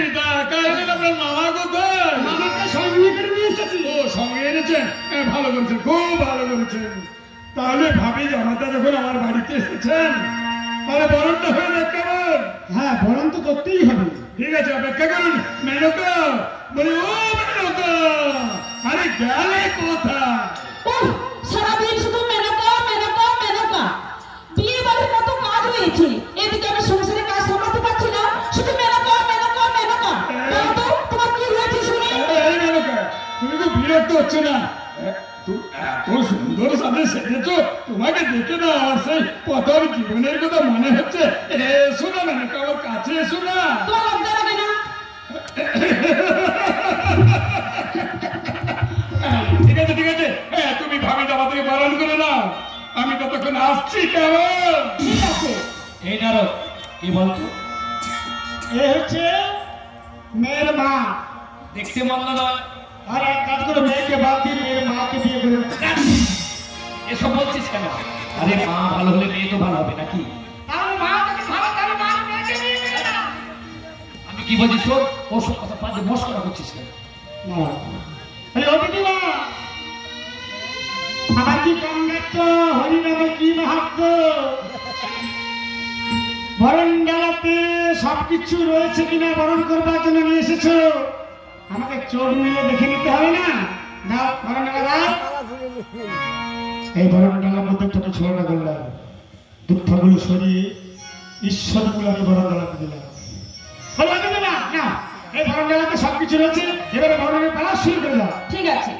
আপনার মামা কোথায়? মামাকে সঙ্গে করে নিয়ে এসেছি। ও, সঙ্গে এনেছেন? ভালো করেছেন, খুব ভালো করেছেন। তাহলে ভাবি জামাতা যখন আমার বাড়িতে এসেছেন, তাহলে বরণটা হয়ে যাক কেমন? হ্যাঁ, বরণ তো করতেই হবে। ঠিক আছে, অপেক্ষা করুন। মেনকা, বলি ও মেনকা, আরে গেলে কোথায়? উফ, সারাদিন শুধু মেনকা মেনকা মেনকা। বিয়ে বাড়ির কত কাজ রয়েছে, এদিকে আমি সংসারের কাজ সামলাতে পারছি না, শুধু মেনকা মেনকা মেনকা। বলো তো, তোমার কি হয়েছে শুনি? এই মেনকা, তুমি তো বিরক্ত হচ্ছে না? এত সুন্দর সাথে সেজেছো, তোমাকে দেখে না আমার সেই প্রথম জীবনের কথা মনে হচ্ছে। এসো না মেনকা, আমার কাছে এসো না। তোমার লজ্জা লাগে না? ঠিক আছে ঠিক আছে, তুমি ভাবি জামাতাকে বারণ করে না, আমি ততক্ষণ আসছি। কেমন? ঠিক আছে। এই নারদ, কি বলতো? এ হচ্ছে মেয়ের মা। দেখতে মন্দ নয়, আর এক কাজ করে মেয়েকে বাদ দিয়ে মেয়ের মাকে বিয়ে করে। এসব বলছিস কেন? আরে মা ভালো হলে মেয়ে তো ভালো হবে নাকি? আমি কি বলছি শোন, ওসব কথা পাঁচে মস্করা করছিস কেন? আমার কি কন্যাত্ম, হরিনামের কি মাহাত্ম। বরণ ডালাতে সবকিছু রয়েছে কিনা বরণ করবার জন্য নিয়ে এসেছো, আমাকে চোখ মিলে দেখে নিতে হবে না? দাও বরণ ডালা দাও। এই বরণ ডালার মধ্যে ছোট ছোটটা করলাম, দুঃখগুলো সরিয়ে ঈশ্বরগুলো আমি বরণ ডালাতে দিলাম। না না, এই বরণ ডালাতে সবকিছু রয়েছে, এবারে বরণের পালা শুরু করে দাও। ঠিক আছে।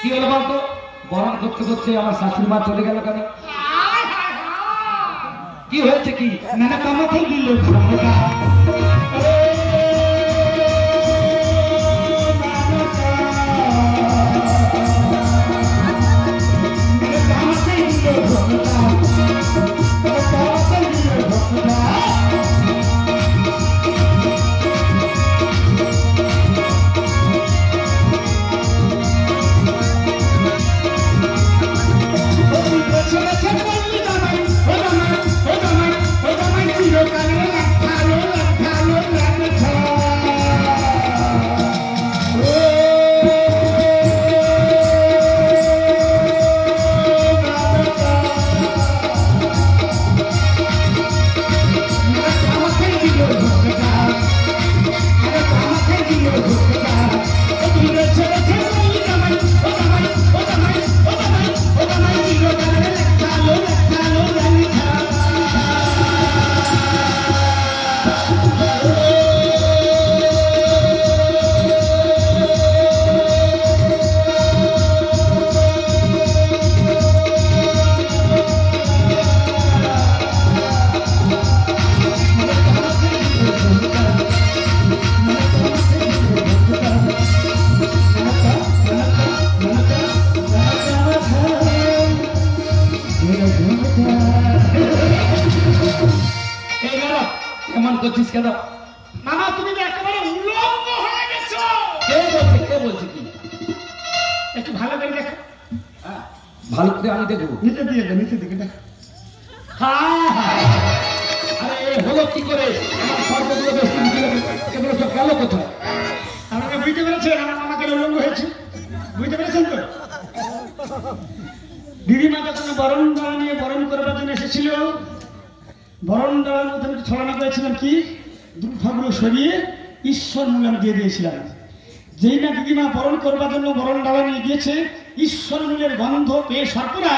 কি হলো বলতো? বরণ করতে করতে আমার শাশুড়ি মা চলে গেল কেন? কি হয়েছে? কি না না, কামাতে দিল কেমন করছিস কেন? মামা তুমি তো একেবারে উলঙ্গ হয়ে গেছো। কে বলছে? কে বলছে? কি একটু ভালো করে দেখো। ভালো করে আমি দেখবো। নিচে দিয়ে দে, নিচে দিকে দেখো। আরে হলো কি করে? আমার সর্বগুলো বেশি এগুলো সব গেল কোথায়? আপনারা বুঝতে পেরেছেন আমার মামা কেন উলঙ্গ হয়েছে? বুঝতে পেরেছেন তো? দিদিমা যখন বরণ ডালা নিয়ে বরণ করবার জন্য এসেছিল, বরণ ডালার মধ্যে আমি ছড়ানো করেছিলাম কি দুঃখগুলো সরিয়ে ঈশ্বর মূল আমি দিয়ে দিয়েছিলাম। যেই না দিদিমা বরণ করবার জন্য বরণ ডালা নিয়ে গিয়েছে, ঈশ্বর মূলের গন্ধ পেয়ে সর্পরা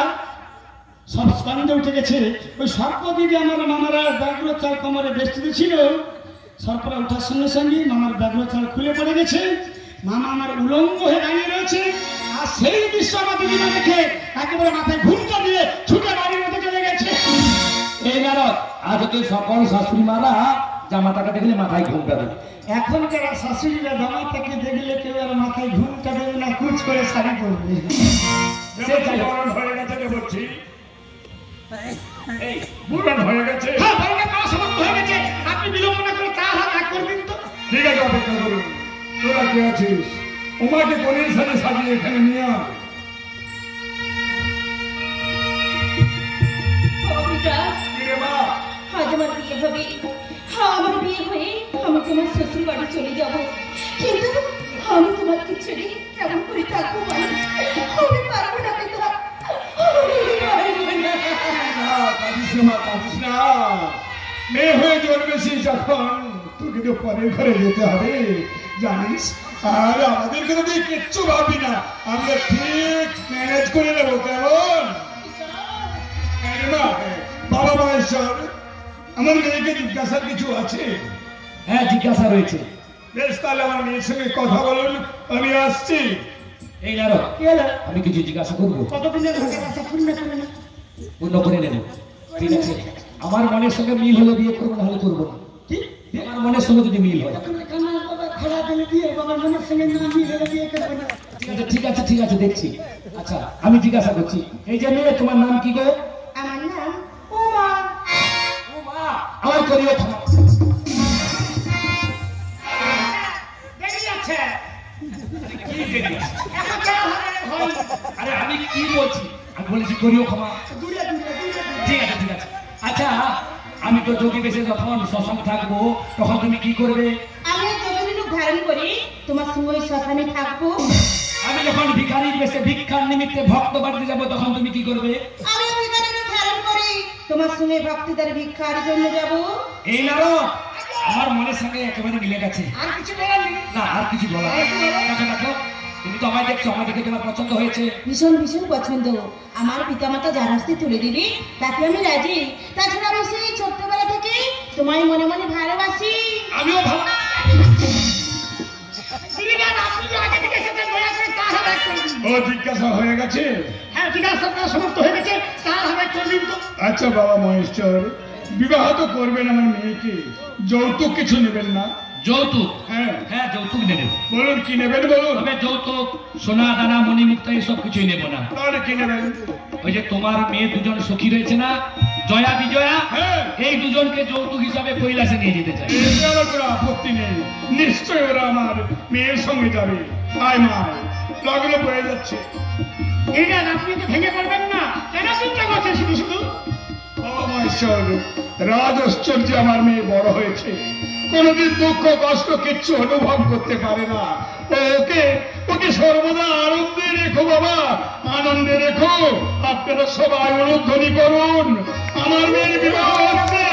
সব স্কন্ধে উঠে গেছে। ওই সর্প দিদি আমার মামারা ব্যাঘ্র চাল কোমরে বেষ্টিত ছিল, সর্পরা ওঠার সঙ্গে সঙ্গে মামার ব্যাঘ্র চাল খুলে পড়ে গেছে, মামা আমার উলঙ্গ হয়ে দাঁড়িয়ে রয়েছে। আর সেই দৃশ্য আমার দিদিমা দেখে একেবারে মাথায় ঘুমটা দিয়ে ছুটে বাড়ির মধ্যে চলে গেছে। এই নারদ, আজ তো সকল শাশুড়ি মারা জামাটাকে দেখলে মাথায় ঘুমটা দেবে। এখনকার শাশুড়িরা জামাটাকে দেখলে কেউ আর মাথায় ঘুমটা দেবে না, কুচ করে শাড়ি পরবে। বরণ হয়ে গেছে রে বলছি। এই বরণ হয়ে গেছে। হ্যাঁ, বরণের পালা সমাপ্ত হয়ে গেছে। আপনি বিলম্ব না করে চা হাত করবেন তো। ঠিক আছে, অপেক্ষা করুন। তোরা কে আছিস? উমাকে কোনের সাথে সাজিয়ে এখানে নিয়ে আয়। আজ আমার বিয়ে হবে। আমার বিয়ে হয়ে আমি তোমার শ্বশুর বাড়ি চলে যাব, কিন্তু আমি তোমাকে ছেড়ে কেমন করে থাকবো? আমি পারবো না। মেয়ে হয়ে জন্মেছি যখন, তোকে তো পরের ঘরে যেতে হবে জানিস। আর আমাদের কথা দিয়ে কিচ্ছু ভাবি না, আমরা ঠিক ম্যানেজ করে নেবো। কেমন বাবা মহেশ্বর, আমার মেয়েকে জিজ্ঞাসার কিছু আছে? হ্যাঁ, জিজ্ঞাসা রয়েছে। বেশ, তাহলে আমার মেয়ের সঙ্গে কথা বলুন, আমি আসছি। এই নারদ, আমি কিছু জিজ্ঞাসা করবো। কতদিনের ভাষা পূর্ণ করে না? পূর্ণ করে নেব। ঠিক আছে, আমার মনের সঙ্গে মিল হলে বিয়ে করবো, না হলে করবো না। আমার মনের সঙ্গে যদি মিল হয়। ঠিক আছে, ঠিক আছে, দেখছি। আচ্ছা, আমি জিজ্ঞাসা করছি, এই যে মেয়ে, তোমার নাম কি গো? আমার নাম উমা। আমার করিও আরে আমি কি বলছি? আমি বলেছি করিও ক্ষমা। ঠিক আছে, ঠিক আছে। আচ্ছা, আমি তো যোগী বেশে যখন শ্মশানে থাকবো, তখন তুমি কি করবে? আমি যোগী রূপ ধারণ করি তোমার সঙ্গে শ্মশানে থাকবো। আমি যখন ভিখারির বেশে ভিক্ষার নিমিত্তে ভক্ত বাড়িতে যাব তখন তুমি কি করবে? আমি ভিখারিকে ধারণ করি তোমার সঙ্গে ভক্তিদের ভিক্ষার জন্য যাব। এই নারদ আমার মনের সঙ্গে একেবারে মিলে গেছে। আর কিছু বলার নেই? না আর কিছু বলা দেখো দেখো তুমি তো আমায় দেখছো, আমার দেখে তোমার পছন্দ হয়েছে। ভীষণ ভীষণ পছন্দ। আমার পিতামাতা যার হস্তে তুলে দিবি তাতে আমি রাজি। তাছাড়া আমি সেই ছোট্টবেলা থেকে তোমায় মনে মনে ভালোবাসি। আমিও ভালো। দিদিভাই, আপনি যে আগে থেকে এসেছেন, দয়া করে তার হাতে করে দিন। ও জিজ্ঞাসা হয়ে গেছে? হ্যাঁ, জিজ্ঞাসা করা সমাপ্ত হয়ে গেছে, তার হাতে করে দিন তো। আচ্ছা বাবা মহেশ্বর, বিবাহ তো করবেন আমার মেয়েকে, যৌতুক কিছু নেবেন না? যৌতুক? হ্যাঁ হ্যাঁ যৌতুক নেব। বলুন কি নেবেন বলুন। তবে যৌতুক সোনা দানা মণিমুক্তা এসব কিছুই নেব না। তাহলে কি নেবেন? ওই যে তোমার মেয়ে দুজন সখী রয়েছে না, জয়া বিজয়া, হ্যাঁ। এই দুজনকে যৌতুক হিসাবে কৈলাসে নিয়ে যেতে চাই। এতে আমার কোনো আপত্তি নেই, নিশ্চয়ই ওরা আমার মেয়ের সঙ্গে যাবে। আয় মা, লগ্ন পড়ে যাচ্ছে। দিদিভাই, আপনি তো ভেঙে পড়বেন না, কেন চিন্তা করছেন শুধু শুধু? বাবা মহেশ্বর, রাজ ঐশ্বর্যে আমার মেয়ে বড় হয়েছে, কোনোদিন দুঃখ কষ্ট কিচ্ছু অনুভব করতে পারে না। ওকে ওকে সর্বদা আনন্দে রেখো বাবা, আনন্দে রেখো। আপনারা সবাই অনুধ্বনি করুন, আমার মেয়ের বিবাহ হচ্ছে,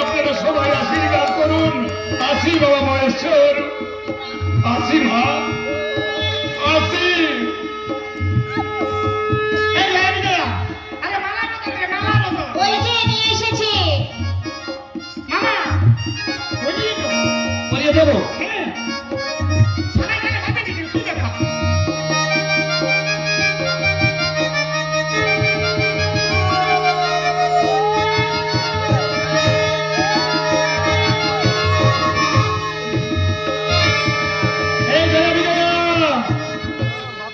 আপনারা সবাই আশীর্বাদ করুন। আসি বাবা মহেশ্বর, আসি মা, আসি। এই যে, বিজয়া, আরে মালা মতো দে, মালা মতো। ওই যে নিয়ে এসেছি। মামা, বুঝলি তো? করিয়ে দেবো। হ্যাঁ। সবাই তাহলে হাতে দিচ্ছেন, তুই দেখা। এই জয়া বিজয়া,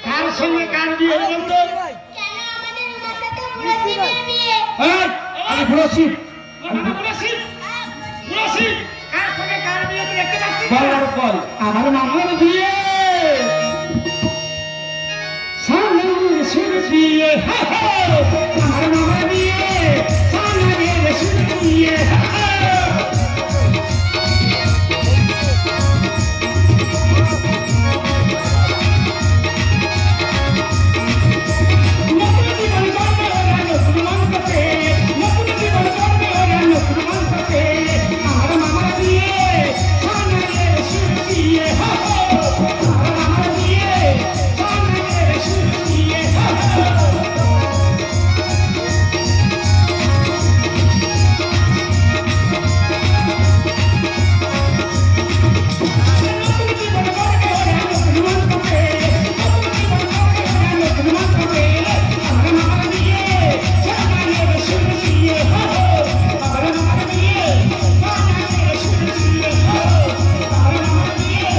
কার সঙ্গে কার বিয়ে বলুন তো? কেন আমাদের উনার সাথে মুরাসিদের বিয়ে? এই, আরে বুড়াসি মামা, মুরাশিদ, মুরাশিদ, কার সঙ্গে কার বিয়ে তুই দেখতে পাচ্ছিস বল না? নারদ বল। আমার মামার বিয়ে, সামনের সুর বিয়ে, আমার মামার বিয়ে, সামনের সুর বিয়ে। নতুন জীবন গড়বে ওরা নতুন মঞ্চতে, নতুন জীবন গড়বে ওরা নতুন মঞ্চতে। আমার মামার বিয়ে, সামনের সুর বিয়ে, আমার মামার বিয়ে, সামনের সুর বিয়ে। নতুন জীবন গড়বে ওরা নতুন মঞ্চতে, নতুন জীবন গড়বে ওরা নতুন মঞ্চতে। আমার মামার বিয়ে, সামনের সুর বিয়ে, আমার মামার বিয়ে, সামনের সুর বিয়ে, আমার মামার বিয়ে,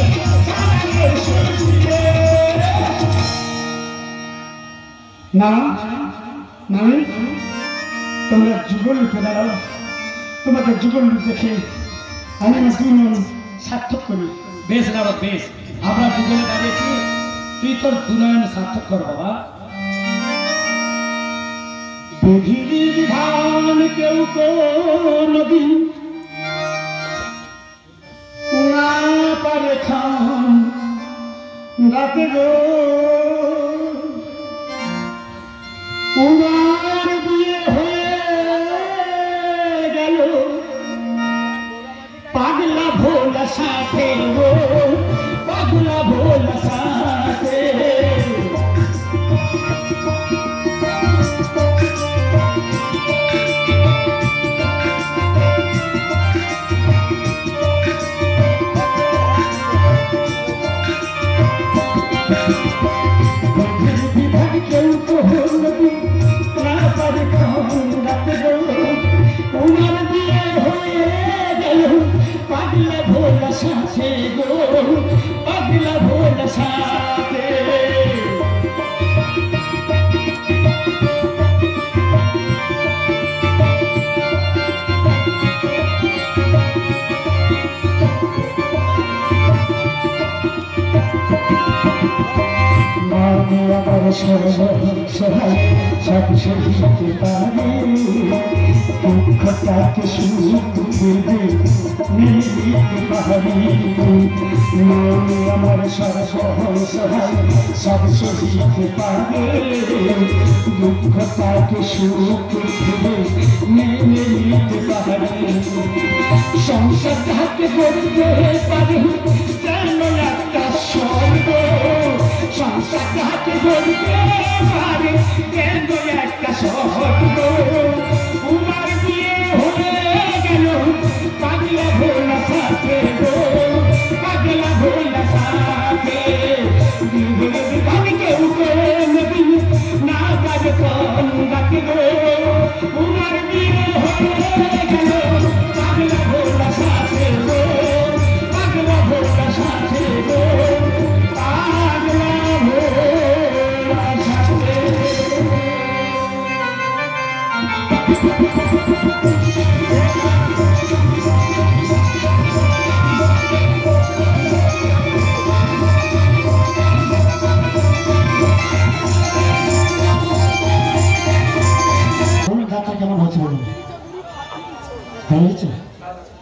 সামনের সুর বিয়ে। না মানে তোমরা যুগল রূপে দাঁড়াও, তোমাদের যুগল রূপ দেখে আমি আমার দুজন সার্থক করি। বেশ নারদ বেশ, আমরা দুজনে দাঁড়িয়েছি, তুই তোর দুনয়ন সার্থক কর বাবা। বিধির বিধান কেউ কোনদিন না পারে খান রাতে গো, উনার বিয়ে হয়ে গেল পাগলা ভোলা সাথে গো, পাগলা ভোলা সাথে। সহায় সব সহিতে পারে দুঃখটাকে সুখ দেবে নিতে পারি আমার সহায় সব সহিতে পারে দুঃখটাকে সুখ দেবে নিতে পারে সংসারটাকে করতে পারে যেন একটা স্বর্গ সংসারটাকে করতে পারে যেন একটা স্বর্গ উমার বিয়ে হয়ে গেল পাগলা ভোলা সাথে গো পাগলা ভোলা সাথে আমি কেউ নবী না পারে কোন ডাকে গো উমার বিয়ে হয়ে গেল পাগলা ভোলা সাথে গো পাগলা ভোলা সাথে গো পাগলা ভোলা সাথে কেমন হচ্ছে বলুন ভালো হয়েছে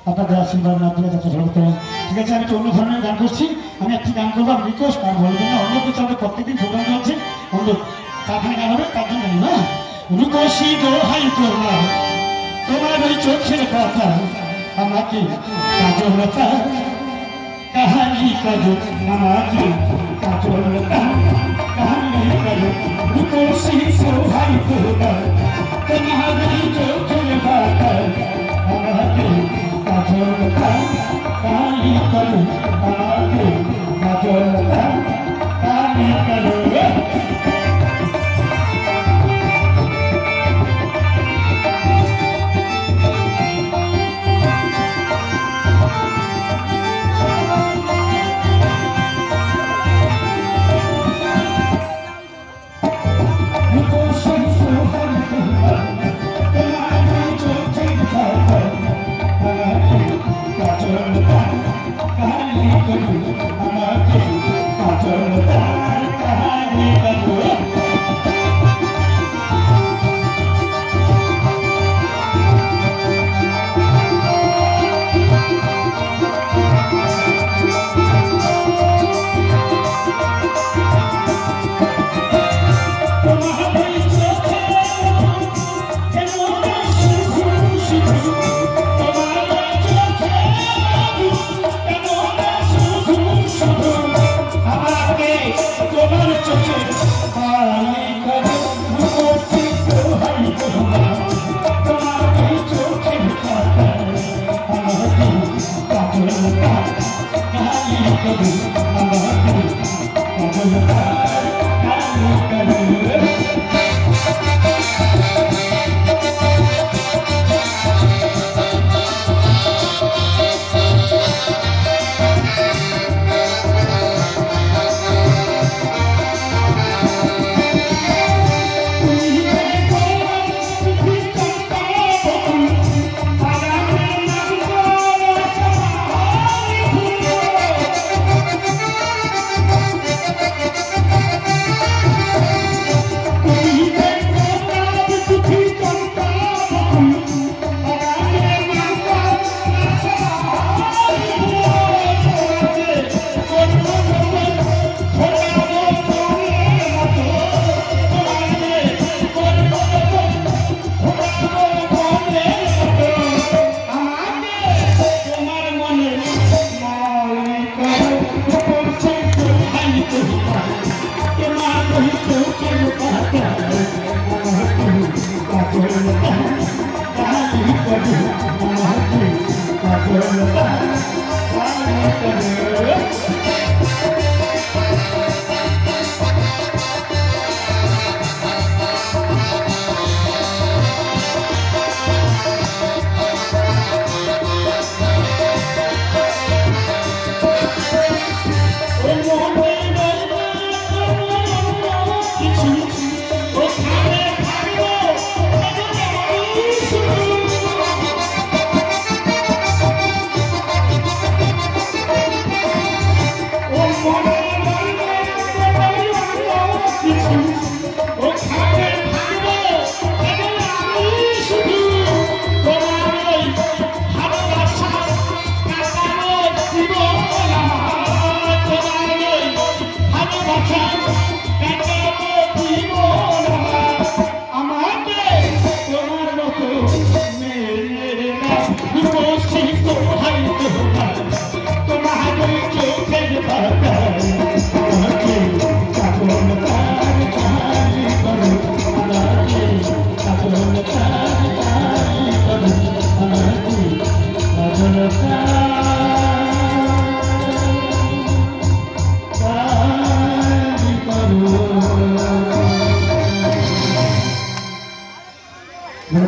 আপনাদের আশীর্বাদ মাধ্যমে যাতে ভালো করেন ঠিক আছে আমি তো অন্য ধরনের গান করছি আমি একটি গান করবো আমি রিকোয়েস্ট আর বলবেন না অন্য কিছু আমাদের প্রত্যেকদিন প্রোগ্রাম চলছে অন্য কারখানে গান হবে তার জন্য জানি না রূপসী দোহাই করলাম তোমার ওই চোখের কথা আমাকে কাজলতা কাহানি কাজল আমাকে কাজলতা কাহানি কাজল রূপসী দোহাই করলাম তোমার ওই চোখের কথা আমাকে কাজলতা কাহানি কাজল আমাকে কাজলতা কাহানি কাজল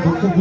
বক্তব্য